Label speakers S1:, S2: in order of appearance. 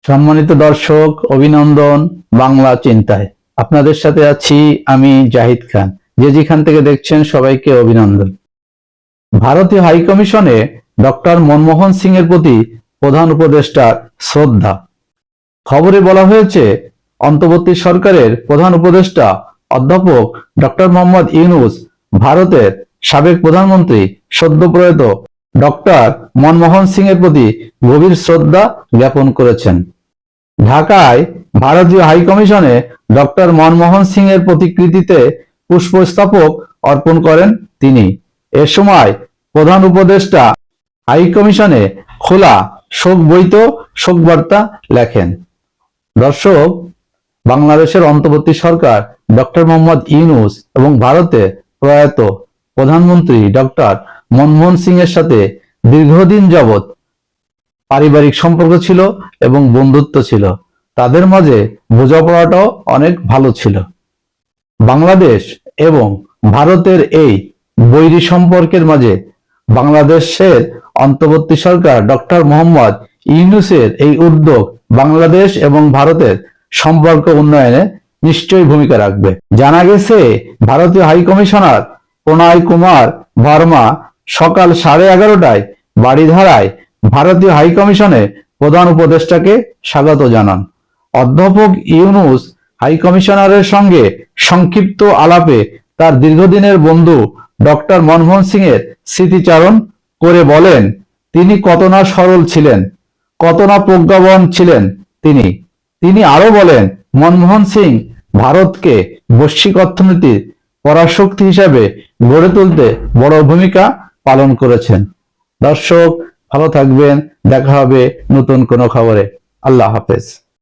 S1: সম্মানিত দর্শক, অভিনন্দন বাংলা চিন্তায়। আপনাদের সাথে আছি আমি জাহিদ খান। যে যেখান থেকে দেখছেন সবাইকে অভিনন্দন। ভারতীয় হাই কমিশনে ডক্টর মনমোহন সিং এর প্রতি প্রধান উপদেষ্টার শ্রদ্ধা। খবরে বলা হয়েছে, অন্তর্বর্তী সরকারের প্রধান উপদেষ্টা অধ্যাপক ডক্টর মোহাম্মদ ইউনূস ভারতের সাবেক প্রধানমন্ত্রী সদ্য প্রয়াত ডক্টর মনমোহন সিং এর প্রতি গভীর শ্রদ্ধা জ্ঞাপন করেছেন। ঢাকায় ভারতীয় হাই কমিশনে ডক্টর মনমোহন সিং এর প্রতিকৃতিতে পুষ্পস্তবক অর্পণ করেন তিনি। এ সময় প্রধান উপদেষ্টা হাই কমিশনে খোলা শোক বইত শোকবার্তা লেখেন। দর্শক, বাংলাদেশের অন্তর্বর্তী সরকার ডক্টর মোহাম্মদ ইউনূস এবং ভারতের প্রয়াত প্রধানমন্ত্রী ডক্টর মনমোহন সিং এর সাথে দীর্ঘদিন যাবৎ পারিবারিক সম্পর্ক ছিল এবং বন্ধুত্ব ছিল। তাদের মাঝে বোঝাপড়াটাও অনেক ভালো ছিল। বাংলাদেশ এবং ভারতের এই বৈরী সম্পর্কের মাঝে বাংলাদেশের অন্তর্বর্তী সরকার ডক্টর মোহাম্মদ ইউনূসের এই উদ্যোগ বাংলাদেশ এবং ভারতের সম্পর্ক উন্নয়নে নিশ্চয়ই ভূমিকা রাখবে। জানা গেছে, ভারতীয় হাই কমিশনার প্রণয় কুমার ভার্মা সকাল 11:30টায় বারিধারায় ভারতীয় হাই কমিশনে প্রধান উপদেষ্টাকে স্বাগত জানান। অধ্যাপক ইউনূস হাই কমিশনারের সঙ্গে সংক্ষিপ্ত আলাপে তার দীর্ঘদিনের বন্ধু ডক্টর মনমোহন সিং এর স্মৃতিচারণ করে বলেন, তিনি কত না সরল ছিলেন, কত না প্রজ্ঞাবান ছিলেন তিনি আরো বলেন, মনমোহন সিং ভারতকে বৈশ্বিক অর্থনীতির পরাশক্তি হিসেবে গড়ে তুলতে বড় ভূমিকা পালন করেছেন। দর্শক, ভালো থাকবেন। দেখা হবে নতুন কোনো খবরে। আল্লাহ হাফেজ।